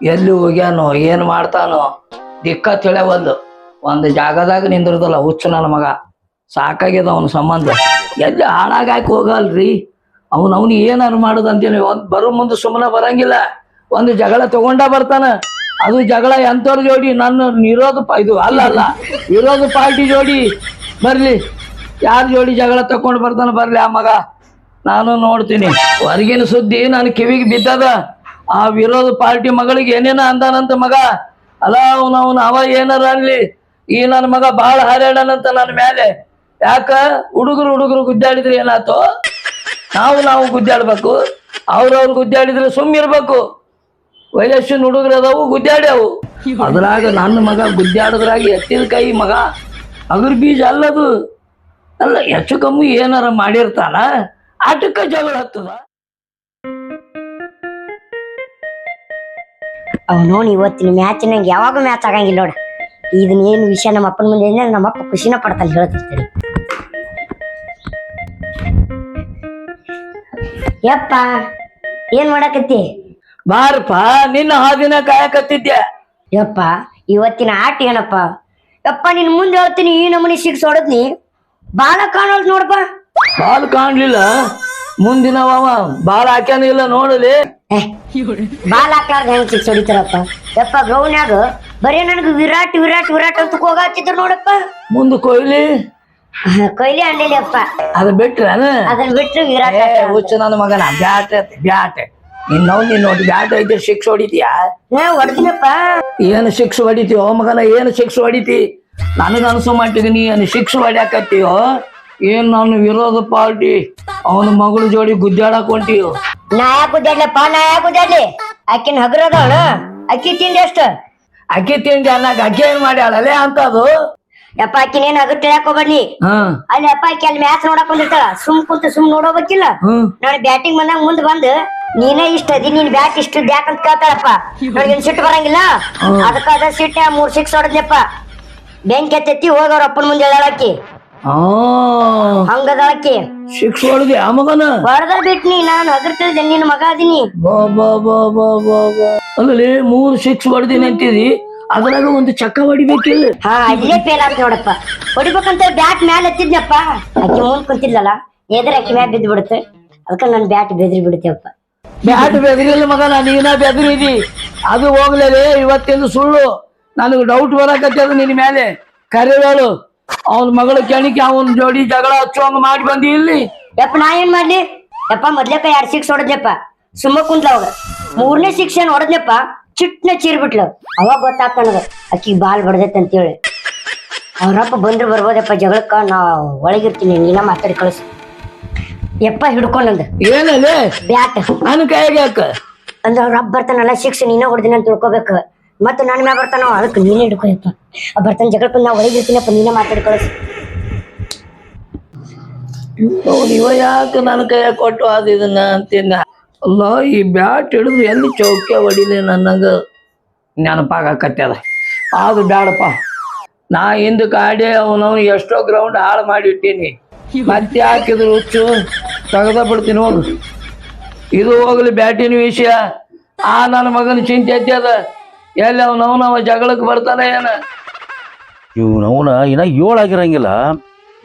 ಎಲ್ಲಿ ಹೋಗ್ಯಾನೋ ಏನ್ ಮಾಡ್ತಾನೋ ದಿಕ್ಕ ತಿಳಿಯವಲ್ದು. ಒಂದು ಜಾಗದಾಗ ನಿಂದಿರ್ದಲ್ಲ ಹುಚ್ಚು ನನ್ನ ಮಗ. ಸಾಕಾಗ್ಯದ ಅವನ ಸಂಬಂಧ. ಎಲ್ಲಿ ಹಾಳಾಗಾಕಿ ಹೋಗಲ್ರಿ. ಅವನು ಏನಾರು ಮಾಡುದು ಅಂತೇಳಿ ಬರೋ ಮುಂದೆ ಸುಮ್ಮನೆ ಬರಂಗಿಲ್ಲ. ಒಂದು ಜಗಳ ತಗೊಂಡ ಬರ್ತಾನ. ಅದು ಜಗಳ ಎಂತವ್ರ ಜೋಡಿ, ನನ್ನ ಇದು ಅಲ್ಲ ವಿರೋಧ ಪಾರ್ಟಿ ಜೋಡಿ ಬರ್ಲಿ. ಯಾರ ಜೋಡಿ ಜಗಳ ತಕೊಂಡ್ ಬರ್ತಾನ ಬರ್ಲಿ ಆ ಮಗ, ನಾನು ನೋಡ್ತೀನಿ. ಹೊರಗಿನ ಸುದ್ದಿ ನನ್ನ ಕಿವಿಗೆ ಬಿದ್ದದ. ಆ ವಿರೋಧ ಪಾರ್ಟಿ ಮಗಳಿಗೆ ಏನೇನ ಅಂದಾನಂತ ಮಗ. ಅಲ್ಲ ಅವ ಏನಾರ ಅನ್ಲಿ, ಈ ನನ್ನ ಮಗ ಬಾಳ ಹಾರಾಡನಂತ ನನ್ನ ಮೇಲೆ. ಯಾಕ ಹುಡುಗರು ಗುದ್ದಾಡಿದ್ರೆ ಏನಾಯ್ತು? ನಾವು ಗುದ್ದಾಡ್ಬೇಕು, ಅವ್ರವ್ರು ಗುದ್ದಾಡಿದ್ರೆ ಸುಮ್ಮಿರ್ಬೇಕು. ವಯಸ್ಸಿನ ಹುಡುಗರು ಅದಾವು ಗುದ್ದಾಡ್ಯಾವು. ಅದ್ರಾಗ ನನ್ನ ಮಗ ಗುದ್ದಾಡದ್ರಾಗ ಎತ್ತಿದ ಕೈ ಮಗ ಅದ್ರ ಬೀಜ ಅಲ್ಲದು. ಅಲ್ಲ ಹೆಚ್ಚು ಕಮ್ಮಿ ಏನಾರ ಮಾಡಿರ್ತಾನ, ಆಟಕ್ಕ ಜಗಳ ಹತ್ತದ. ನೋಡಿ ಇವತ್ತಿನ ಮ್ಯಾಚ್ ನಂಗೆ ಯಾವಾಗ ಮ್ಯಾಚ್ ಆಗಂಗಿಲ್ಲ ನೋಡ. ಇದನ್ನ ಏನು ವಿಷಯ ನಮ್ಮ ಅಪ್ಪನ ಮುಂದೆ ನಮ್ಮಪ್ಪ ಖುಷಿನ ಪಡ್ತಾನೆ, ಹೇಳ್ತಿರ್ತೀನಿ. ಯಪ್ಪ ಏನ್ ಮಾಡಕತ್ತಿ? ಬಾರಪ್ಪ, ನಿನ್ನ ಹಾದಿನ ಕಾಯಕತ್ತಿದ್ದೆ. ಯಪ್ಪ ಇವತ್ತಿನ ಆಟ ಏನಪ್ಪ? ಯಪ್ಪ ನಿನ್ ಮುಂದೆ ಹೇಳ್ತೀನಿ, ಈ ನಮೂನಿ ಸಿಕ್ಸ್ ಹೊಡದ್ನಿ, ಬಾಳ ಕಾಣೋದ್ ನೋಡಪ್ಪ. ಬಾಲ್ ಕಾಣ್ಲಿಲ್ಲ? ಮುಂದಿನವ ಬಾಲ್ ಹಾಕ್ಯಾನ ಇಲ್ಲ ನೋಡಲಿ. ಬಾಲ್ ಹಾಕ್ಲಾರ್ದ ಹೆಂಗ್ ಸಿಕ್ಸ್ ಹೊಡಿತಾರಪ್ಪ? ಯಪ್ಪ ಗ್ರೌಂಡ್ನಾಗ ಬರೀ ನನಗೆ ವಿರಾಟ್ ವಿರಾಟ್ ವಿರಾಟ್ ಅಂತ ಹೋಗಾತಿದ್ರು ನೋಡಪ್ಪ. ಮುಂದ ಕೊಯ್ಲಿ ಅಂಡಿಲಿ ಅಪ್ಪ. ಅದ ಬಿಟ್ರ ಅದನ್ನ ಬಿಟ್ರೆ ವಿರಾಟ್. ಹುಚ್ಚ ನನ್ನ ಮಗನ ಬ್ಯಾಟ್ ನಿನ್ನ ನೋಡಿ ಬ್ಯಾಟ್ ಐತೆ ಸಿಕ್ಸ್ ಹೊಡಿತೀಯ? ಹೊಡ್ತೀನಪ್ಪ. ಏನು ಸಿಕ್ಸ್ ಹೊಡಿತೀಯೋ ಮಗನ? ಏನು ಸಿಕ್ಸ್ ಹೊಡಿತಿ? ನನಗ ಅನ್ಸೋ ಮಾಡಿದೀನಿ ಏನು ಸಿಕ್ಸ್ ಹೊಡ್ಯಾಕತ್ತೀಯೋ? ಏನ್ ನಾನು ವಿರೋಧ ಪಾರ್ಟಿ ಅವನ ಮಗಳು ಜೋಡಿ ಗುದ್ದಾಡಕ್ ಹೊಂಟಿಯೋ? ನಾ ಯಾಕೆ ಗುದ್ದಾಡ್ಲಪ್ಪ? ನಾ ಯಾಕೆ ಗುದ್ದಾಡ್ಲಿ? ಆಕಿನ ಹಗರದವಳು, ಅಕ್ಕಿ ತಿಂಡಿ ಎಷ್ಟು? ಅಕ್ಕಿ ತಿಂಡಿ ಅನ್ನಾಗ ಅಕ್ಕಿ ಏನ್ ಮಾಡ್ಯಾಳಲ್ಲೇ ಅಂತದು? ಯಪ್ಪ ಆಕಿನ ಏನ್ ಹಗರ್ ತಿಳಾಕ ಹೋಗ್ಬನ್ನಿ. ಅಲ್ಲಿ ಅಪ್ಪ ಆಕಿ ಅಲ್ಲಿ ಮ್ಯಾಚ್ ನೋಡಕ್ ಬಂದಿರ್ತಾಳ. ಸುಮ್ ನೋಡೋಬೇಕಿಲ್ಲ. ನೋಡಿ ಬ್ಯಾಟಿಂಗ್ ಬಂದಾಗ ಮುಂದ್ ಬಂದ್ ನೀನೇ ಇಷ್ಟ ಅದಿ, ನೀನ್ ಬ್ಯಾಟ್ ಇಷ್ಟ ಯಾಕಂತ ಕೇಳ್ತಾಳಪ್ಪ. ನನಗೇನ್ ಸಿಟ್ಟು ಬರಂಗಿಲ್ಲ. ಅದಕ್ಕ ಅದ ಸಿಟ್ಟ 3 ಸಿಕ್ಸ್ ಹೊಡದ್ನಪ್ಪ. ಬೆಂಕಿ ಎತ್ತೆತ್ತಿ ಹೋದವ್ರ ಅಪ್ಪನ ಮುಂದೆ ಹೇಳಾಕಿ ಹಂಗದಾಕಿ ಸಿಕ್ಸ್ ಹೊಡೆದಿ ಆ ಮಗನ? ಹೊಡೆದ ಬಿಟ್ನಿ, ನಾನು ಹಗರ್ತಿದ್ದೆ, ನಿನ್ನ ಮಗ ಅದೀನಿ. ಅಲ್ಲಲ್ಲಿ 3 ಸಿಕ್ಸ್ ಹೊಡೆದಿನಿ ಅಂತಿದಿ, ಅದ್ರಾಗ ಒಂದು ಚಕ್ಕ ಹೊಡಿಬೇಕಿಲ್ಲ? ಅಲ್ಲೇ ಫೇಲ್ ಆಯ್ತು ನೋಡಪ್ಪ. ಹೊಡಿಬೇಕಂತ ಬ್ಯಾಟ್ ಮ್ಯಾಲ ಎತ್ತಿದ್ನಪ್ಪ. ಅಕ್ಕಿ ಮುಂದ್ ಕುಂತಿದ್ಲಲ್ಲ, ಎದ್ರ ಅಕ್ಕಿ ಮ್ಯಾಲ ಬಿದ್ದು ಬಿಡುತ್ತೆ. ಅದಕ್ಕ ನನ್ ಬ್ಯಾಟ್ ಬೆದ್ರಿ ಬಿಡುತ್ತೇವಪ್ಪ. ಬ್ಯಾಟ್ ಬೆದ್ರಿಲ್ಲ ಮಗನ, ನೀನ ಬೆದ್ರಿದಿ. ಅದು ಹೋಗ್ಲೇ ಇವತ್ತಿಂದು ಸುಳ್ಳು. ನನಗೆ ಡೌಟ್ ಬರಕತ್ತದ ನಿನ್ ಮೇಲೆ. ಕರೆವೇಳು ಅವನ ಮಗಳ ಕೆಣಿಕೆ ಅವನ್ ಜೋಡಿ ಜಗಳ ಹಚ್ಚುವಂಗ ಮಾಡಿ ಬಂದಿ ಇಲ್ಲಿ. ಯಪ್ಪ ನಾ ಏನ್ ಮಾಡ್ಲಿ ಯಪ್ಪ? ಮೊದ್ಲೇಕ 2 ಸಿಕ್ಸ್ ಹೊಡೆದ್ನಪ್ಪ. ಸುಮ್ಮ ಕುಂತ್ಲ ಅವಾಗ 3ನೇ ಸಿಕ್ಸ್ ಏನ್ ಹೊಡೆದ್ನಪ್ಪ, ಚಿಟ್ನ ಚೀರ್ಬಿಟ್ಲು. ಅವಾಗ ಗೊತ್ತಾಗ್ತ ನನಗ ಅಕ್ಕಿಗೆ ಬಾಲ್ ಬಡ್ದೈತೆ ಅಂತೇಳಿ. ಅವ್ರಪ್ಪ ಬಂದ್ರೆ ಬರ್ಬೋದಪ್ಪ ಜಗಳಕ್ಕ, ನಾ ಒಳಗಿರ್ತೀನಿ, ನೀನ ಮಾತಾಡಿ ಕಳಿಸ್. ಯಪ್ಪ ಹಿಡ್ಕೊಂಡ್ ಏನಲ್ಲೇ ಬ್ಯಾಟ್ ನನ್ನ ಕೈಗೆ ಯಾಕ? ಅಂದ್ರೆ ಅವ್ರಪ್ಪ ಬರ್ತಾನಲ್ಲ, ಸಿಕ್ಸ್ ನೀನ ಹೊಡೆದಿನ ಅಂತ ತಿಳ್ಕೊಬೇಕು. ಮತ್ತೆ ನನ್ನ ಮ್ಯಾಗ ಬರ್ತಾನ, ಅದಕ್ಕೆ ನೀನೇ ಹಿಡ್ಕೊಯಪ್ಪ. ಬರ್ತಾನ ಜಗಳಕ್ಕ, ನಾ ಒಳಗಿರ್ತೀನಪ್ಪ, ನೀನ ಮಾತಾಡಿ ಕಳಿಸ್. ಇವ ಯಾಕೆ ನನ್ನ ಕೈಯಾಗ ಕೊಟ್ಟು ಅದು ಇದನ್ನ ಅಂತೀನ? ಅಲ್ಲ ಈ ಬ್ಯಾಟ್ ಹಿಡಿದು ಎಲ್ಲಿ ಚೌಕ್ಯ ಹೊಡಿಲಿ ನನಗ ನೆನಪಾಗಕತ್ಯದ. ಅದು ಬ್ಯಾಡಪ್ಪ. ನಾ ಹಿಂದಕ್ಕೆ ಆಡಿ ಅವನವನು ಎಷ್ಟೋ ಗ್ರೌಂಡ್ ಹಾಳು ಮಾಡಿಟ್ಟೀನಿ. ಮತ್ತೆ ಹಾಕಿದ್ರು ಹುಚ್ಚು ತೆಗೆದ ಬಿಡ್ತೀನಿ ಹೋಗು. ಇದು ಹೋಗ್ಲಿ ಬ್ಯಾಟಿನ ವಿಷಯ. ಆ ನನ್ನ ಮಗನ ಚಿಂತೆ ಅದ. ಎಲ್ಲಿ ಅವನವ ಜಗಳಕ್ಕೆ ಬರ್ತಾನೆ ಏನ? ಇವನವನ ಇನ್ನ 7 ಆಗಿರಂಗಿಲ್ಲ.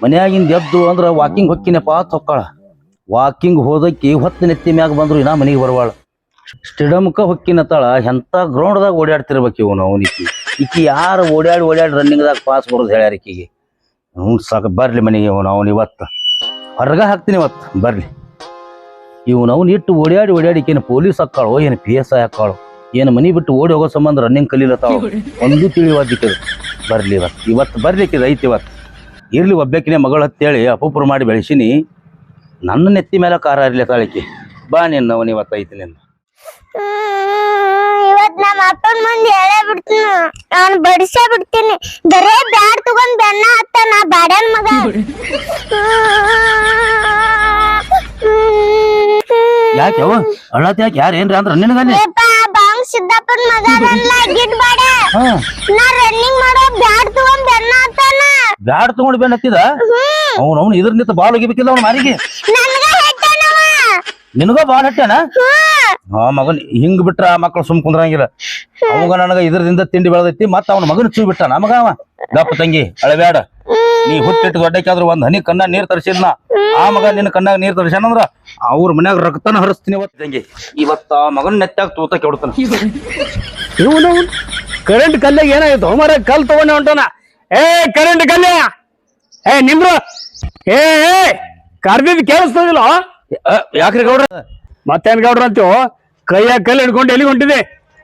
ಮನ್ಯಾಗಿಂದ ಎದ್ದು ಅಂದ್ರ ವಾಕಿಂಗ್ ಹೊಕ್ಕಿನಪ್ಪ ತೊಕ್ಕಾಳ. ವಾಕಿಂಗ್ ಹೋದಕ್ಕಿ ಹೊತ್ತು ನೆತ್ತಿ ಮ್ಯಾಗ ಬಂದ್ರು ಇನ್ನ ಮನೆಗೆ ಬರವಾಳ. ಸ್ಟೇಡಿಯಮ್ಕ ಹೊಕ್ಕಿನತ್ತಾಳ. ಎಂತ ಗ್ರೌಂಡ್ದಾಗ ಓಡಾಡ್ತಿರ್ಬೇಕು ಇವನು. ಈಕಿ ಯಾರು ಓಡಾಡಿ ರನ್ನಿಂಗ್ದಾಗ ಪಾಸ್ ಬರೋದು ಹೇಳ್ಯಾರ ಈಕಿಗೆ. ಸಾಕು ಬರ್ಲಿ ಮನೆಗೆ. ಅವನು ಇವತ್ತು ಹೊರಗ ಹಾಕ್ತೀನಿ, ಇವತ್ತು ಬರ್ಲಿ. ಅವನು ಇಟ್ಟು ಓಡಾಡಿ ಏನು ಪೊಲೀಸ್ ಹಾಕಾಳೋ ಏನು PSI ಹಾಕಾಳೋ ಏನು ಮನಿ ಬಿಟ್ಟು ಓಡಿ ಹೋಗೋ ಸಂಬಂಧ ರನ್ನಿಂಗ್ ಕಲೀಲತ್ತಾವ. ಒಂದು ತಿಳಿವಾದಿಕ್ಕದು. ಬರ್ಲಿ ಇವತ್ತು ಬರ್ಲಿಕ್ಕಿದ ಐತಿ. ಇವತ್ತು ಇರ್ಲಿ, ಒಬ್ಬಾಕಿನೇ ಮಗಳು ಹತ್ತೇಳಿ ಅಪೂಪರು ಮಾಡಿ ಬೆಳೆಸಿನಿ. ನನ್ನ ನೆತ್ತಿ ಮೇಲೆ ಕಾರ ಇರ್ಲಿ ತಾಳಿಕೆ. ಬಾ ನಿನ್ನ ಅವನು ಇವತ್ತು ಐತಿ ನಿನ್ನ. ಇವತ್ ನಮ್ಮ ಅಪ್ಪನ ಮುಂದೆ ಹೇಳೇ ಬಿಡ್ತೀನಿ, ನಾನು ಬಡಿಸೇ ಬಿಡ್ತೀನಿ. ಬರೇ ಬ್ಯಾಡ್ ತಗೊಂಡ್ ಬೆನ್ನ ಹತ್ತ ನಾ ಬಾಡ್ಯಾನ್ ಮಗ. ಯಾಕೆ ಅವ ಅಳತ್ ಯಾಕೆ? ಯಾರು ಏನ್ರಿ ಅಂದ್ರ ನಿನಗಲ್ಲಿ? ಬಾಂಗ್ ಸಿದ್ದಪ್ಪನ ಮಗ ಅದನ್ಲ ಗಿಡ್ ಬಾಡ. ನಾ ರನ್ನಿಂಗ್ ಮಾಡೋ ಬ್ಯಾಡ್ ತಗೊಂಡ್ ಬೆನ್ನ ಹತ್ತಾನ. ಬ್ಯಾಡ್ ತಗೊಂಡ್ ಬೆನ್ನ ಹತ್ತಿದ? ಅವ್ನು ಇದ್ರ ನಿಂತ ಬಾಲ್ ಹೋಗಿಬೇಕಿಲ್ಲ ಅವ್ನ ಮಾರಿಗೆ. ನನ್ಗ ಹೇಳ್ತಾನವ ನಿನಗ ಬಾಳ ಹಟ್ಟೆನ ಆ ಮಗನ್ ಹಿಂಗ್ ಬಿಟ್ರ ಆ ಮಕ್ಳು ಸುಮ್ ಕುಂದ್ರಂಗಿಲ್ಲ. ಅವಾಗ ನನಗ ಇದ್ರದಿಂದ ತಿಂಡಿ ಬೆಳೆದೈತಿ ಮತ್ತ ಅವನ ಮಗನ ಚೂ ಬಿಟ್ಟ ನಮಗ ಅವ. ಗಪ್ಪ ತಂಗಿ ಅಳಬ್ಯಾಡ, ನೀ ಹುಟ್ಟಿಟ್ಟು ದೊಡ್ಡಕ್ಕಾದ್ರೂ ಒಂದ್ ಹನಿ ಕಣ್ಣ ನೀರ್ ತರ್ಸಿದ್ನ ಆ ಮಗ ನಿನ್ನ ಕಣ್ಣಾಗ ನೀರ್ ತರ್ಸ್ಯಾನಂದ್ರ ಅವ್ರ ಮನ್ಯಾಗ ರಕ್ತನ ಹರಿಸ್ತೀನಿ ಇವತ್ತು ತಂಗಿ. ಇವತ್ತ ಆ ಮಗನ್ ನೆತ್ತಾಗ ತೂತ ಕೆಡ್ತಾನ. ಇವನು ಕರೆಂಟ್ ಕಲ್ಲಾಗ ಏನಾಗಿತ್ತು ಮರ ಕಲ್ ತಗೊಂಡ ಹೊಂಟಾನ. ಏ ಕರೆಂಟ್ ಕಲ್ಯ, ಏ ನಿಮ್ರು ಏ ಕರ್ದಿದ್ ಕೇಳಿಸ್ತದಿಲ್ಲ. ಯಾಕ್ರಿ ಗೌಡ್ರ? ಮತ್ತೇನ್ ಗೌಡ್ರ ಅಂತೀವ? ಕೈಯಾಗ ಕಲ್ಲು ಹಿಡ್ಕೊಂಡು ಎಲ್ಲಿ ಹೊಂಟಿದೆ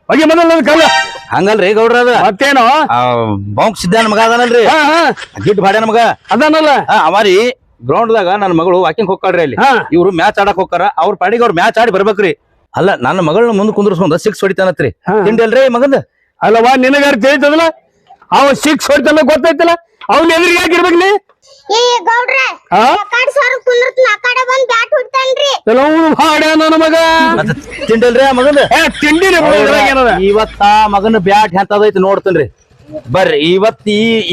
ಹೋಗಿ ಮೊದಲ ಕಲ್ಲು. ಹಂಗಲ್ರಿ ಗೌಡ್ರ, ಅದ ಮತ್ತೇನು ಬಾಂಕ್ ಸಿದ್ದಾನ ಮಗ ಅದಾನಲ್ರಿ, ಗಿಡ್ ಬಾಡ್ಯಾನ ಮಗ ಅದಾನಲ್ಲ. ಅವಾರಿ ಗ್ರೌಂಡ್ ದಾಗ ನನ್ನ ಮಗಳು ವಾಕಿಂಗ್ ಹೋಗ್ಕಾಳ್ರಿ ಅಲ್ಲಿ. ಇವ್ರು ಮ್ಯಾಚ್ ಆಡಕ್ ಹೋಗ್ತಾರ, ಅವ್ರ ಪಾಡಿಗೆ ಅವ್ರು ಮ್ಯಾಚ್ ಆಡಿ ಬರ್ಬೇಕ್ರಿ. ಅಲ್ಲ ನನ್ನ ಮಗಳನ್ನ ಮುಂದ್ ಕುಂದ್ರಸ್ಕೊಂಡ 6 ಹೊಡಿತಾನತ್ರಿ. ತಿಂಡಿ ಅಲ್ರಿ ಮಗಂದ? ಅಲ್ಲವಾ ನಿನಗಾರ ತಿಳಿತದಲ್ಲ, ಅವ 6 ಹೊಡಿತಾನ ಗೊತ್ತೈತಲ್ಲ, ಅವ್ನ ಎದುರಿಗೆ ಯಾಕಿರ್ಬೇಕು ನೀ? ಏ ಗೌಡ್ರ ಆಕಡೆ ಸರ್ ಕುಂದ್ರತ್ನ ಆಕಡೆ ಬಂದ್ ಬ್ಯಾಟ್ ಹೊಡ್ತಾನ್ರಿ. ನನ್ನ ಮಗ ತಿಂಡಿ ಅಲ್ರಿ ಆ ಮಗಂದ? ತಿಂಡಿ ಇವತ್ತ ಮಗನ ಬ್ಯಾಟ್ ಎಂತದೈತಿ ನೋಡ್ತೇನ್ರಿ. ಬರ್ರಿ ಇವತ್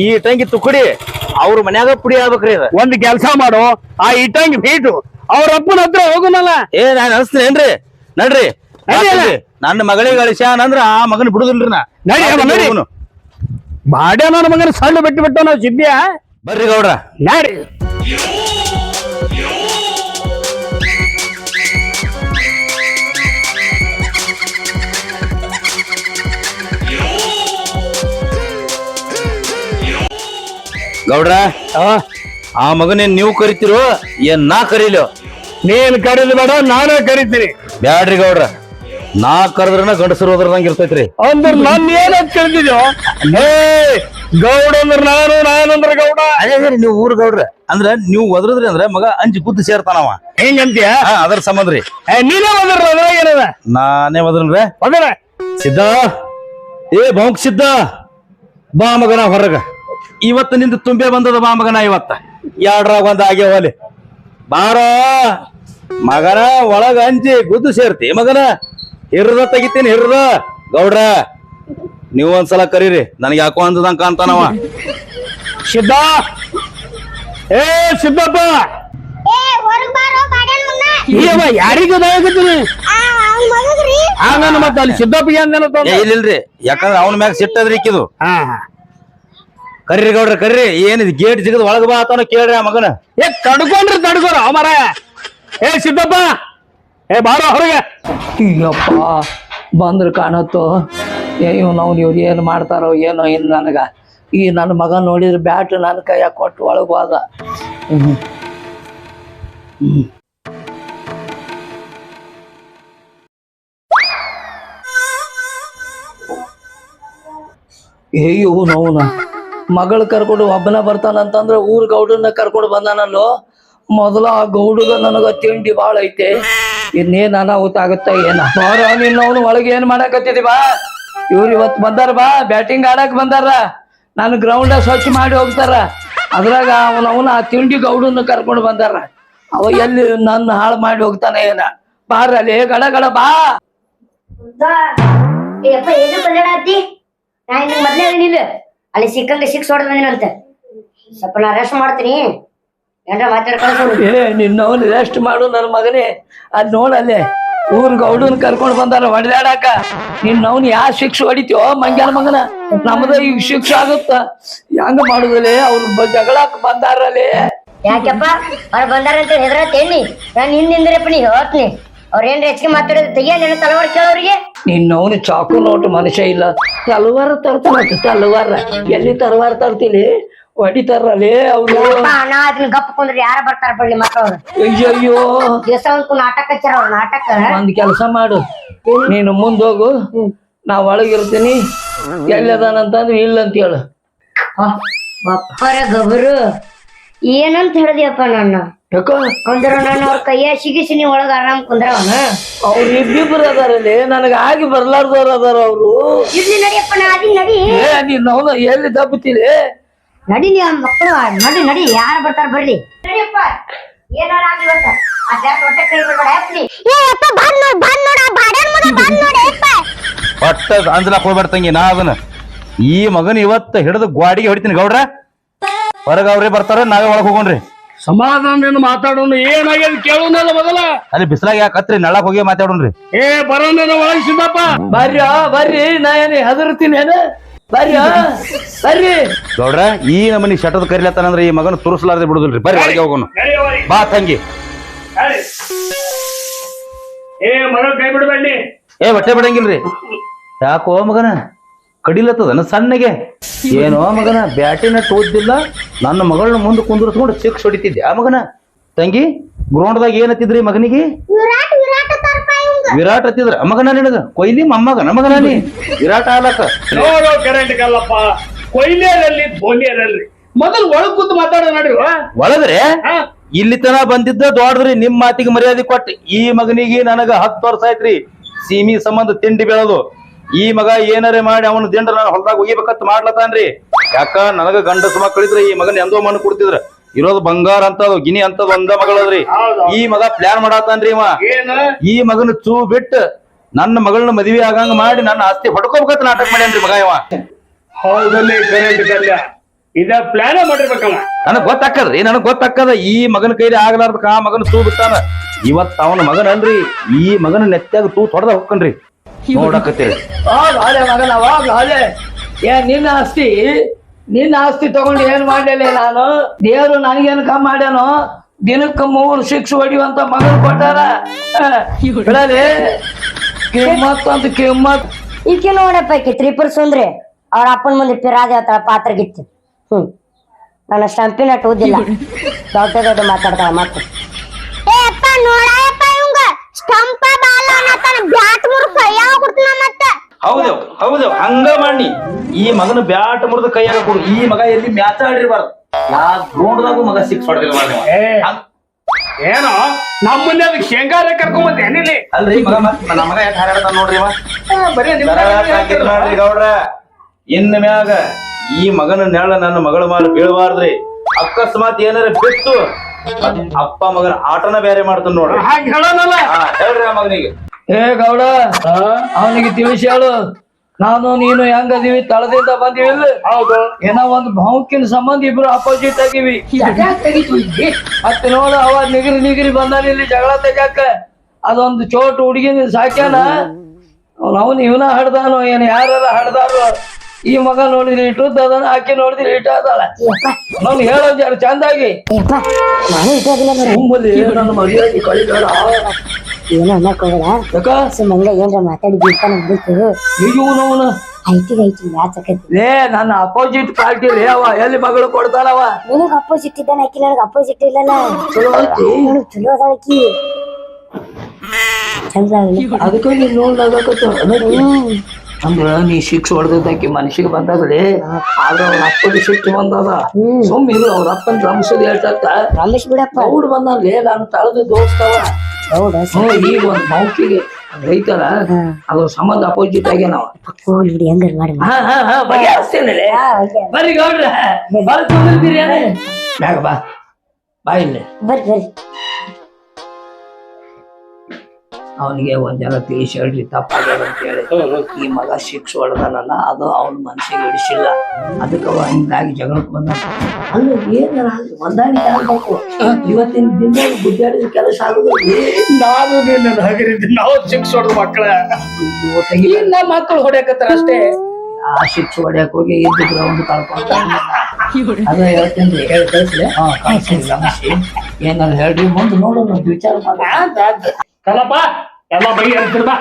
ಈ ಟಂಗಿ ತುಕಡಿ ಅವ್ರ ಮನ್ಯಾಗ ಪುಡಿ ಆಗ್ಬೇಕ್ರಿ. ಒಂದ್ ಕೆಲ್ಸ ಮಾಡು, ಆ ಇಟ್ಟಂಗಿ ಬೀಟು ಅವ್ರ ಅಪ್ಪನ ಹತ್ರ ಹೋಗುನಲ್ಲ. ನಾನ್ ಅನ್ಸ್ತೇನೆ ಏನ್ರಿ? ನಡ್ರಿ ನನ್ನ ಮಗಳಿಗೆ ಅಳಿಸ್ಯಾನಂದ್ರ ಆ ಮಗನ ಬಿಡುದಿಲ್ರಿ ನಾ. ನಡಿ ಬಾಡ್ಯ ನನ್ನ ಮಗನ ಸಣ್ಣ ಬಿಟ್ಟು ನಾವು ಸಿದ್ದ್ಯಾ. ಬರ್ರಿ ಗೌಡ್ರ ನಡಿ. ಗೌಡ್ರ ಆ ಮಗನೇನ್ ನೀವು ಕರಿತಿರೋ ಏನ್ ನಾ ಕರೀಲೋ? ನೀನ್ ಕರೀಲಿ ಬೇಡ, ನಾನೇ ಕರಿತೀನಿ. ಬ್ಯಾಡ್ರಿ ಗೌಡ್ರ, ನಾ ಕರೆದ್ರನ ಗಂಡಸರು ಹೋದ್ರದಂಗ ಇರ್ತೈತ್ರಿ. ಅಂದ್ರ ನನ್ ಏನಂತ ಕಳ್ತಿದ್ಯೋ? ಏ ಗೌಡ ಅಂದ್ರ ನಾನಂದ್ರ ಗೌಡ. ಅದೇ ನೀವು ಊರ್ ಗೌಡ್ರ ಅಂದ್ರ ನೀವು ಒದ್ರದ್ರಿ ಅಂದ್ರ ಮಗ ಅಂಜಿ ಗುದ್ದು ಸೇರ್ತಾನವ. ಹೆಂಗಂತೀಯ? ಅದ್ರ ಸಂಬಂಧ ರೀ. ನೀನೇ ಒದ್ರ ಅದ್ರಾಗ ಏನದ? ನಾನೇ ಒದ್ರಲ್ರಿ. ಒದ್ರ ಸಿದ್ಧ, ಏ ಬಾಂಕ್ ಸಿದ್ಧ, ಬಾ ಮಗನ ಹೊರಗ. ಇವತ್ತು ನಿಂದ ತುಂಬೆ ಬಂದದ ಬಾ ಮಗನ. ಇವತ್ತ ಎರಡ್ರಾಗ ಒಂದ್ ಆಗ್ಯಾವಲ್ಲಿ. ಬಾರ ಮಗನ ಒಳಗ ಅಂಜಿ ಗುದ್ದು ಸೇರ್ತಿ ಮಗನ. ಹಿರ್ದ ತೆಗಿತೀನಿ ಹಿರ್ದ. ಗೌಡ್ರ ನೀವ್ ಒಂದ್ಸಲ ಕರೀರಿ, ನನಗೆ ಯಾಕೋ ಅಂದದಂಗ ಕಾಣ್ತಾನವ. ಸಿದ್ಧ, ಏ ಸಿದ್ದಪ್ಪ, ಏ ಹೊರಗ್ ಬಾರೋ ಬಾಡ್ಯಾನ ಮಗನ. ಯಾರಿಗೂ ದಯಕತ್ತೀನಿ ಅವ್ನ ಮಗಗ್ರಿ. ನಾನು ಮತ್ತೆ ಅಲ್ಲಿ ಸಿದ್ದಪ್ಪಗೆ ಅಂದೇನತ್ತ. ಇಲ್ಲಿಲ್ರಿ, ಯಾಕಂದ್ರ ಅವನ ಮ್ಯಾಗ ಸಿಟ್ಟದ್ರಿ ಇಕ್ಕಿದು. ಕರ್ರಿ ಗೌಡ್ರ ಕರ್ರಿ. ಏನಿದ್ ಗೇಟ್ ಸಿಗದ್ ಒಳಗ ಬಾ ಆತನ ಕೇಳ್ರಿ ಆ ಮಗನ. ಏ ತಡ್ಕೋರ ಮರ. ಏ ಸಿದ್ದಪ್ಪ, ಏ ಬಾರೋ ಹೊರಗೆ. ಅಯ್ಯಪ್ಪ ಬಂದ್ರ ಕಾಣತ್ತು. ಇವ್ರು ಏನು ಮಾಡ್ತಾರೋ ಏನೋ ಇನ್ನು ನನಗ. ಈ ನನ್ನ ಮಗ ನೋಡಿದ್ರೆ ಬ್ಯಾಟ್ ನನ್ನ ಕೈಯಾಗ ಕೊಟ್ಟು ಒಳಗೆ ಹೋದ. ಇವನ ಮಗಳು ಕರ್ಕೊಂಡು ಒಬ್ಬನ ಬರ್ತಾನಂತಂದ್ರೆ ಊರ್ ಗೌಡನ್ನ ಕರ್ಕೊಂಡು ಬಂದಾನಲ್ಲೋ. ಮೊದಲ ಆ ಗೌಡಗ ನನಗ ತಿಂಡಿ ಬಾಳ ಐತೆ. ಇನ್ನೇನ್ ಅನಾಹುತ ಆಗತ್ತ ಏನ? ನಿನ್ನವನು ಒಳಗೆ ಏನ್ ಮಾಡಾಕತ್ತಿದಿ? ಬಾ, ಇವ್ರು ಇವತ್ತು ಬಂದಾರ, ಬಾ ಬ್ಯಾಟಿಂಗ್ ಆಡಕ್ ಬಂದಾರ. ನಾನು ಗ್ರೌಂಡ್ ಸ್ವಚ್ಛ ಮಾಡಿ ಹೋಗ್ತಾರ. ಅದ್ರಾಗ ಅವನವನ ಆ ತಿಂಡಿ ಗೌಡನ್ನ ಕರ್ಕೊಂಡು ಬಂದಾರ. ಅವ ಎಲ್ಲಿ ನನ್ನ ಹಾಳು ಮಾಡಿ ಹೋಗ್ತಾನ ಏನ? ಬಾರಲ್ಲಿ ಗಡ ಗಡ ಬಾ. ಏಪ್ಪ ಏನು ಬದಲಾತಿ? ನಾ ಇನ್ನು ಮೊದ್ಲೇ ಹೇಳಿಲ್ಲ, ಅಲ್ಲಿ ಸಿಕ್ಕಂಗೆ 6 ಹೊಡೆದ್ ಬಂದಿನಂತೆ. ಸ್ವಲ್ಪ ನಾ ರೆಸ್ಟ್ ಮಾಡ್ತೀನಿ, ಏನ್ರ ಮಾತಾಡ್ಕೊಂಡು. ನಿನ್ನವನು ರೆಸ್ಟ್ ಮಾಡು ನನ್ನ ಮಗನೇ. ಅದ್ ನೋಡಲ್ಲೇ ಊರ್ ಗೌಡನ್ ಕರ್ಕೊಂಡ್ ಬಂದಾರ ಹೊಡೆದಾಡಾಕ. ನಿನ್ನವನ್ ಯಾ ಶಿಕ್ಷೆ ಹೊಡಿತೀವೋ ಮಂಗ್ಯಾನ ಮಗನ? ನಮ್ದ ಈಗ ಶಿಕ್ಷೆ ಆಗುತ್ತ. ಹೆಂಗ ಮಾಡುದಲೇ? ಅವ್ರ ಜಗಳಾಕ್ ಬಂದಾರಲ್ಲೇ. ಯಾಕೆಪ್ಪ ಅವ್ರು ಬಂದಾರಂತ ಹೆದರತ್ತೇನಿ? ನಾನು ಹಿಂದಿಂದ್ರಪ್ಪ ನೀ ಹೋತ್ನಿ. ಅವ್ರೇನ್ರ ಹೆಚ್ಚಿಗೆ ಮಾತಾಡೋದು ತೆಗಿಯ ನೆನ ತಲವಾರ ಕೇಳೋರಿಗೆ. ನಿನ್ನವನು ಚಾಕು ನೋಟು ಮನುಷ್ಯ ಇಲ್ಲ. ತಲವಾರ ತರ್ತಾನ. ತಲವಾರ ಎಲ್ಲಿ ತಲವಾರ ತರ್ತೀನಿ? ಹೊಡಿತಾರಲ್ಲೇ ಅವ್ರು. ನಾ ಅದನ್ನ ಗಪ್ಪ ಕುಂದ್ರಿ ಯಾರ ಬರ್ತಾರ ಬಿಡ್ಲಿ ಮಕ್ಕಳು. ಅಯ್ಯಯ್ಯೋ, ದಿವಸ ಒಂದು ನಾಟಕ ಹಚ್ಚಾರ ಅವ್ರ ನಾಟಕ. ಒಂದ್ ಕೆಲಸ ಮಾಡು, ನೀನು ಮುಂದ್ ಹೋಗು, ನಾ ಒಳಗಿರ್ತೀನಿ. ಎಲ್ಲದಾನಂತಂದ್ರೆ ಇಲ್ಲ ಅಂತ ಹೇಳು. ಬಪ್ಪರ ಗಬರು ಏನಂತ ಹೇಳ್ದಿಯಪ್ಪ ನನ್ನ? ಯಾಕೋ ಅಂದ್ರ ನಾನು ಅವ್ರ ಕೈಯ ಸಿಗಿಸಿ ನೀ ಒಳಗ ಆರಾಮ್ ಕುಂದ್ರವನ. ಅವ್ರು ಇಬ್ಬಿಬ್ರು ಅದಾರಲ್ಲಿ, ನನಗ ಆಗಿ ಬರ್ಲಾರ್ದವ್ರು ಅದಾರ ಅವ್ರು. ಇರ್ಲಿ ನಡಿಯಪ್ಪ, ನಾ ಅದಿ ನಡಿ. ನೀನ್ ಅವನು ಎಲ್ಲಿ ದಬ್ಬುತ್ತೀರಿ? ನಡಿ ನೀ ಮಕ್ಕಳು, ನಡಿ ನಡಿ, ಯಾರ ಬರ್ತಾರ ಬರ್ಲಿ. ನಡಿಯಪ್ಪ, ಏನಾರ ಆಗ್ಲಿ ಇವತ್ತ. ಆ ಜಾಸ್ತಿ ಹೊಟ್ಟೆ ಕೈ ಬಿಡ್ಬೇಡ ಯಾಕ್ಲಿ. ಏ ಅಪ್ಪ ಬಂದ್ ನೋಡ ಆ ಬಾಡ್ಯಾನ ಮಗ ಬಂದ್ ನೋಡ ಯಪ್ಪ. ಒಟ್ಟ ಅಂಜಲಾಕ್ ಹೋಗ್ಬೇಡ್ತಂಗಿ. ನಾ ಅದನ್ನ ಈ ಮಗನ್ ಇವತ್ತ ಹಿಡಿದು ಗ್ವಾಡಿಗೆ ಹೊಡಿತೀನಿ ಗೌಡ್ರ. ಹೊರಗ ಅವ್ರೇ ಬರ್ತಾರ, ನಾವೇ ಒಳಗ್ ಹೋಗೋಣ್ರಿ. ಸಮಾಧಾನ ಮಾತಾಡೋಣ, ಏನಾಗ್ಯದ ಕೇಳೋನಲ್ಲ ಮೊದಲ. ಅಲ್ಲಿ ಬಿಸಿಲಾಗ ಯಾಕತ್ರಿ ನಳ್ಳಕ್ ಹೋಗಿ ಮಾತಾಡೋಣ್ರಿ. ಏ ಬರೋಣ ಒಳಗ್ ಸಿದ್ದಪ್ಪ. ಬರ್ರಿ ನಾ ಏನ್ ಹೆದರ್ತೀನಿ ಏನ? ಬರ್ರಿ ಗೌಡ್ರ ಈ ನಮ್ಮನಿ ಶಟದ ಕರಿಲತ್ತಾನಂದ್ರ ಈ ಮಗನ ತುರ್ಸಲಾರ್ದೆ ಬಿಡುದಿಲ್ರಿ. ಬರ್ರಿ ಒಳಗೆ ಹೋಗೋಣ. ಬಾ ತಂಗಿ. ಏ ಮಗ ಕೈ ಬಿಡಬೇಡಿ. ಏ ಬಟ್ಟೆ ಬಿಡಂಗಿಲ್ರಿ. ಯಾಕೋ ಮಗನ ಕಡಿಲತ್ತದನ ಸಣ್ಣಗೆ? ಏನೋ ಮಗನ ಬ್ಯಾಟಿನ ಓದಿಲ್ಲ, ನನ್ನ ಮಗಳನ್ನ ಮುಂದೆ ಕುಂದಿರ್ಸ್ಕೊಂಡು ಸಿಕ್ಸ್ ಹೊಡಿತಿದ್ದೆ ಆ ಮಗನ. ತಂಗಿ ಗ್ರೌಂಡ್ದಾಗ ಏನತ್ತಿದ್ರಿ ಮಗನಿಗೆ? ವಿರಾಟ್ ಹತ್ತಿದ್ರ ಮಗನ ನಿನಗ? ಕೊಯ್ಲಿ ಮೊಮ್ಮಗನ ಮಗನ ನೀ ವಿರಾಟ್ ಆಲಕ. ನೋಡೋ ಕರೆಂಟ್ ಕಲ್ಲಪ್ಪ, ಕೊಯ್ಲಿಯರಲ್ಲಿ ಧೋನಿಯರಲ್ಲಿ ಮೊದಲು ಒಳಗ್ ಕೂತು ಮಾತಾಡೋ ನಡ್ರಿ. ಒಳಗ್ರೆ ಇಲ್ಲಿ ತನ ಬಂದಿದ್ದ ದೊಡ್ಡ್ರಿ ನಿಮ್ ಮಾತಿಗೆ ಮರ್ಯಾದೆ ಕೊಟ್ಟು. ಈ ಮಗನಿಗೆ ನನಗ 10 ವರ್ಷ ಆಯ್ತ್ರಿ ಸೀಮಿ ಸಂಬಂಧ ತಿಂಡಿ ಬೆಳದು. ಈ ಮಗ ಏನಾರೇ ಮಾಡಿ ಅವನ ದಿಂಡ ನಾನು ಹೊಲದಾಗ ಒಗಿಬೇಕಂತ ಮಾಡ್ಲತ್ತಾನ್ರಿ. ಯಾಕ ನನಗ ಗಂಡಸ ಮಕ್ಕಳಿದ್ರ ಈ ಮಗನ್ ಎಂದೋ ಮಣ್ಣು ಕೊಡ್ತಿದ್ರ. ಇರೋದು ಬಂಗಾರ ಅಂತದ ಗಿನಿ ಅಂತದ ಒಂದ ಮಗಳದ್ರಿ. ಈ ಮಗ ಪ್ಲಾನ್ ಮಾಡಾತಾನ್ರಿ ಇವ. ಈ ಮಗನ ಚೂ ಬಿಟ್ಟು ನನ್ನ ಮಗಳನ್ನ ಮದ್ವಿ ಆಗಂಗ ಮಾಡಿ ನನ್ನ ಆಸ್ತಿ ಹೊಡ್ಕೋಬೇಕಂತ ನಾಟಕ ಮಾಡ್ಯಾನ್ರಿ ಮಗ ಇವ. ಹೌದಲ್ಲಿ ಕರೆಂಟ್ ಕಲ್ಯ ಇದ ಪ್ಲಾನ್ ಮಾಡಿರ್ಬೇಕಮ್ಮ. ನನಗ್ ಗೊತ್ತಾಕದ್ರಿ, ನನಗ್ ಗೊತ್ತಾಕದ ಈ ಮಗನ ಕೈಲಿ ಆಗ್ಲಾರ್ದಕ್ಕ ಆ ಮಗನ ತೂ ಬಿಟ್ಟಾನ. ಇವತ್ ಅವನ ಮಗನ ಅಲ್ರಿ ಈ ಮಗನ ನೆತ್ತಾಗ ತೂ ತೊಡದ ಹೋಗ್ಕನ್ರಿ ನೋಡಕತ್ತೀರಿ. ಮಗನ ನಿನ್ನ ಆಸ್ತಿ ತಗೊಂಡು ಏನ್ ಮಾಡ್ಲಿಲ್ಲ ನಾನು? ದೇವ್ರು ನನಗೇನ್ ಕಮ್ಮಿ ಮಾಡ್ಯಾನೋ? ದಿನಕ್ಕೆ 3 6 ಹೊಡಿಯುವಂತ ಮಗನ್ ಕೊಟ್ಟಾರ. ಕಿಮ್ಮತ್ ಅಂತ ಕಿಮ್ಮತ್. ಈಕೆ ನೋಡಪ್ಪ, ಈಕೆ ತ್ರಿಪುರ ಸುಂದ್ರಿ ಅವ್ರ ಅಪ್ಪನ ಮುಂದೆ ಪಿರಾದಿ ಆತಾಳ ಪಾತ್ರಗಿತ್ತು. ನನ್ನ ಸ್ಟಂಪಿನ ಓದಿಲ್ಲ, ದೊಡ್ಡ ದೊಡ್ಡ ಮಾತಾಡ್ತಾಳ ಮತ್ತೆ. ಏ ಅಪ್ಪ ನೋಡಪ್ಪ ಇವಂಗ ಸ್ಟಂಪ ಬಾಲ ಅನ್ನತಾನ, ಬ್ಯಾಟ್ ಮುರು ಕೈಯಾಗ ಕೊಡ್ತಾನ ಮತ್ತ. ಹೌದು ಹಂಗ ಮಾಡಿ ಈ ಮಗನ ಬ್ಯಾಟ್ ಮುರಿದ ಕೈಯಾಗ ಕೊಡು. ಈ ಮಗ ಎಲ್ಲಿ ಮ್ಯಾಚ್ ಆಡಿರ್ಬಾರ್ದು. ಯಾ ಗ್ರೌಂಡ್ದಾಗೂ ಮಗ 6 ಹೊಡೆದಿಲ್ಲ. ಏನೋ ನಮ್ಮನ್ನೇ ಅದಕ್ಕೆ ಶೇಂಗಾರ ಕರ್ಕೊಂಡ್ ಬಂದೆ. ಅಲ್ರಿ ಮಗ ನಮ್ಮ ಮಗ ಯಾಕೆ ಹಾರಾಡ್ತಾನ ನೋಡ್ರಿ ನೋಡ್ರಿ ಗೌಡ್ರ. ಇನ್ ಮ್ಯಾಗ ಈ ಮಗನ ನೆಳ ನನ್ನ ಮಗಳ ಮಾಲು ಬೀಳಬಾರ್ದ್ರಿ. ಅಕಸ್ಮಾತ್ ಏನಾರ ಬಿಟ್ಟು ಅಪ್ಪ ಮಗನ ಆಟನ ಬೇರೆ ಮಾಡ್ತಾನ ನೋಡ್ರಿ. ಹೇಳೋನಲ್ಲ ಹೇಳ್ರಿ ಆ ಮಗನಿಗೆ. ಏ ಗೌಡ, ಅವನಿಗೆ ತಿಳಿಸಿ ಹೇಳು, ನಾನು ನೀನು ಹೆಂಗದೀವಿ ತಳದಿಂದ ಬಂದಿವಿಲ್ಲ. ಹೌದು, ಏನೋ ಒಂದು ಭಾವುಕಿನ ಸಂಬಂಧ ಇಬ್ರು ಅಪೋಸಿಟ್ ಆಗಿವಿ. ಮತ್ತೆ ನೋಡು ಅವ ನಿಗಿರಿ ಬಂದಾನ ಇಲ್ಲಿ ಜಗಳ ತೆಗ್ಯಾಕ. ಅದೊಂದು ಚೋಟ್ ಹುಡುಗಿನ ಸಾಕ್ಯಾನ. ಅವನು ಇವನ ಹಡ್ದಾನು ಏನ್ ಯಾರ ಹಡ್ದಾರು. ಈ ಮಗ ನೋಡಿದ್ರಿ ಇಟ್ಟುದ್ದ ಅದನ್ನ, ಆಕೆ ನೋಡಿದ್ರಿ ಇಟ್ಟ ಅದಾಳ. ನಾನು ಹೇಳೋದ್ ಯಾರು ಚಂದಾಗಿ ನಾನು ಇಟ್ಟೋದಿಲ್ಲ ನೋಡಿ. ತುಂಬಲಿ ನನ್ನ ಮರ್ಯಾದೆ ಕಳಿಬೇಡ. ಏನೋ ಅನ್ನಕ್ ಹೋಗಲ್ಲ, ಯಾಕ ಸುಮ್ಮಂಗ ಏನ್ರ ಮಾತಾಡಿ ಬಿಡ್ತಾನ ಬಿಡ್ತು. ಈಗಿವನವನ ಐಟಿ ಮ್ಯಾಚ್ ಆಕೈತಿ. ಲೇ ನನ್ನ ಅಪೋಸಿಟ್ ಪಾರ್ಟಿ ಲೇ ಅವ ಎಲ್ಲಿ ಮಗಳು ಕೊಡ್ತಾನವ? ನಿನಗ ಅಪೋಸಿಟ್ ಇದ್ದಾನ, ಆಕಿ ನನಗ ಅಪೋಸಿಟ್ ಇಲ್ಲಲ್ಲ. ಚಲೋ ಐತಿ, ನನಗ್ ಚಲೋ ಅದಾಳ ಆಕಿ. ಚಂದ ಅದಕ್ಕೆ ನೀನ್ ನೋಡ್ಲಾಗತ್ತ. ಅಂದ್ರ ನೀ 6 ಹೊಡೆದಕ್ಕೆ ಮನಸ್ಸಿಗೆ ಬಂದಾಗಲೇ, ಆದ್ರೆ ಅವ್ರ ಅಪ್ಪನ ಸಿಟ್ಟು ಬಂದದ. ಸುಮ್ಮಿರು, ಅವ್ರ ಅಪ್ಪನ ರಮಸದ್ ಹೇಳ್ತತ್ತ. ರಮೇಶ್ ಬಿಡಪ್ಪ, ಗೌಡ್ ಬಂದಲ್ಲಿ ನಾನು ತಳದ ದೋಸ್ತವ. ಈಗ ಒಂದ್ ಮೌಕಿಗೆ ರೈತಲ್ಲ, ಅದ್ರ ಸಂಬಂಧ ಅಪೋಸಿಟ್ ಆಗಿ ನಾವ್ ಬಿಡಿ ಹೆಂಗಾರ ಮಾಡಿ. ಬಗೆಹರಿಸ್ತೇನೆ. ಬರ್ರಿ ಗೌಡ್ರ, ಬರ್ರಿ ಕುಂದಿರ್ತೀರಿ ಮ್ಯಾಗ ಬಾ ಇಲ್ಲಿ. ಬರ್ರಿ ಅವನಿಗೆ ಒಂದೆಲ್ಲ ತಿಳಿಸಿ ಹೇಳ್ರಿ ತಪ್ಪಾಗ್ಯದ ಅಂತ ಹೇಳಿ. ಈ ಮಗ 6 ಹೊಡೆದಾನಲ್ಲ, ಅದು ಅವನ ಮನಸ್ಸಿಗೆ ಹಿಡಿಸಿಲ್ಲ. ಅದಕ್ಕೆ ಅವ ಹಿಂಗಾಗಿ ಜಗಳಕ್ಕೆ ಬಂದ. ಅಲ್ಲ ಏನಾರ ಹೊಂದಾಣಿಕೆ ಆಗ್ಬೇಕು. ಇವತ್ತಿನ ದಿನ ಗುಡ್ಡಾಡಿದ ಕೆಲಸ ಆಗುದಿಲ್ಲ. ನಾನು ನಿನ್ನ ಹಗರಿದ್ದೆ, ನಾವು 6 ಹೊಡೆದ ಮಕ್ಕಳ ಇಲ್ಲ, ಮಕ್ಕಳು ಹೊಡ್ಯಾಕತ್ತಾರ ಅಷ್ಟೇ. ಆ 6 ಹೊಡ್ಯಾಕ ಹೋಗಿ ಇದ್ದ ಗ್ರೌಂಡ್ ಕಳ್ಕೊಂತ ಅದ ಹೇಳ್ತೇನ್ರಿ. ಹೇಳಿ ಕಳಿಸ್ಲೆ. ಗಮನಿಸಿ ಏನಾರ ಹೇಳ್ರಿ, ಮುಂದೆ ನೋಡೋಣ ವಿಚಾರ ಮಾಡ. ಕಲ್ಲಪ್ಪ ಎಲ್ಲ ಬಗೆ ಹೇಳ್ತಿರ್ಬಾ.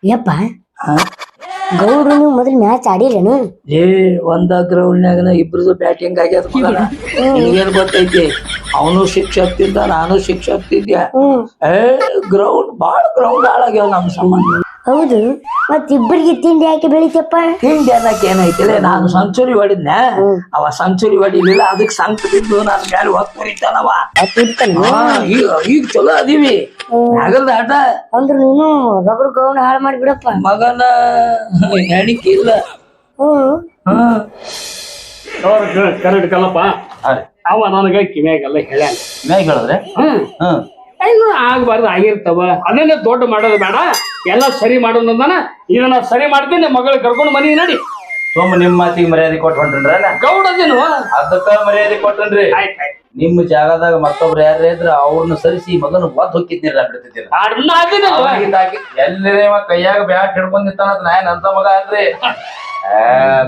ಯಪ್ಪ, ಗೌಡ್ರು ನೀವು ಮೊದಲು ಮ್ಯಾಚ್ ಆಡಿರೇನು? ಒಂದ ಗ್ರೌಂಡ್ನಾಗ ಇಬ್ರದು ಬ್ಯಾಟಿಂಗ್ ಆಗ್ಯದ. ನಿನಗೇನ್ ಗೊತ್ತೈತಿ? ಅವನು 6 ಹತ್ತಿದ್ದ, ನಾನು 6 ಹತ್ತಿದ್ದೆ. ಬಾಳ ಗ್ರೌಂಡ್ ಹಾಳಾಗ್ಯಾವ ನಮ್ ಸಂಬಂಧ. ಹೌದು, ಮತ್ ಇಬ್ಬರಿಗೆ ತಿಂಡಿ ಹಾಕಿ ಬೆಳಿತಪ್ಪ. ತಿಂಡಿ ಅನ್ನಕ್ ಏನೈತಿಲ್ಲ, ನಾನು ಸೆಂಚುರಿ ಹೊಡಿದ್ನ, ಅವ ಸೆಂಚುರಿ ಹೊಡಿಲಿಲ್ಲ. ಅದಕ್ ಸಂಕಟ ಬಿದ್ದು ನಾನು ಮ್ಯಾಲ ಹೊತ್ತು ಮುರಿತಾನವ. ಈಗ ಚಲೋ ಅದೀವಿ, ಆಗಲ್ದ ಆಟ. ಅಂದ್ರ ನೀನು ರಗಡ್ ಗೌಂಡ್ ಹಾಳು ಮಾಡಿ ಬಿಡಪ್ಪ. ಮಗನ ಹೆಣಿಕೆ ಇಲ್ಲ. ಕರೆಕ್ಟ್ ಕಲ್ಲಪ್ಪ, ಅವ ನನಗ ಕಿವ್ಯಾಗೆಲ್ಲ ಹೇಳ್ಯಾನ. ಮ್ಯಾಗ ಹೇಳಿದ್ರೆ ಆಗ್ಬಾರ್ದು ಆಗಿರ್ತಾವ. ಅದನ್ನೇ ದೊಡ್ಡ ಮಾಡೋದು ಬೇಡ, ಎಲ್ಲ ಸರಿ ಮಾಡೋಣ. ಇದನ್ನ ಸರಿ ಮಾಡ್ತೀನಿ, ಮಗಳ ಕರ್ಕೊಂಡು ಮನೆಗೆ ನಡಿ. ನಿಮ್ಮ ಮಾತಿಗೆ ಮರ್ಯಾದೆ ಕೊಟ್ಟು ಹೊಂಟ್ರಲ್ಲ ಗೌಡದೇನು ಅದಕ್ಕ ಮರ್ಯಾದೆ ಕೊಟ್ಟನ್ರಿ. ನಿಮ್ಮ ಜಾಗದಾಗ ಮತ್ತೊಬ್ರು ಯಾರೇ ಇದ್ರ ಅವ್ರನ್ನ ಸರಿಸಿ ಮಗನ ಒದ್ ಹೊಕ್ಕಿದ್ನಿಲ್ಲ ಬಿಡ್ತಿದ್ದಿಲ್ಲ ಎಲ್ಲಿ ಕೈಯಾಗ ಬ್ಯಾಟ್ ಹಿಡ್ಕೊಂಡ್ ನಿಂತಾನ ನಾಯನ್ ಅಂತ ಮಗ ಅಲ್ರಿ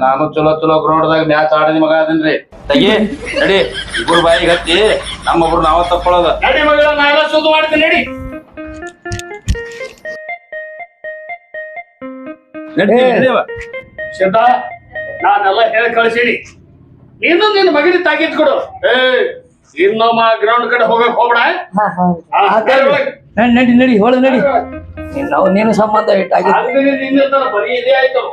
ನಾನು ಚಲೋ ಚಲೋ ಗ್ರೌಂಡ್ದಾಗ ಮ್ಯಾಚ್ ಆಡಿದ ಮಗ ಅದನ್ರಿ ತೆಗಿ ನಡಿ ಇಬ್ಬರು ಬಾಯಿಗೆ ಹತ್ತಿ ನಮ್ಮೊಬ್ರು ನಾವ ತಕ್ಕೊಳ್ಳೋದು ನಡಿ ಮಗಳ ನಾ ಎಲ್ಲ ಶುದ್ಧ ಮಾಡ್ತೀನಿ ನಡಿ ಸಿದ್ಧ ನಾನೆಲ್ಲ ಹೇಳಿ ಕಳಿಸೀನಿ ನೀನು ನಿನ್ನ ಮಗನಿಗೆ ತಾಕೀತ್ ಕೊಡು ಇನ್ನೊಮ್ಮ ಗ್ರೌಂಡ್ ಕಡೆ ಹೋಗಕ್ ಹೋಗ್ಬೇಡ ನಡಿ ನಡಿ ಹೊಳ ನಡಿ ನೀನು ಸಂಬಂಧ ಇಟ್ಟಾಗಿ ನಿನ್ನೆ ಬರೀ ಇದೇ ಆಯ್ತು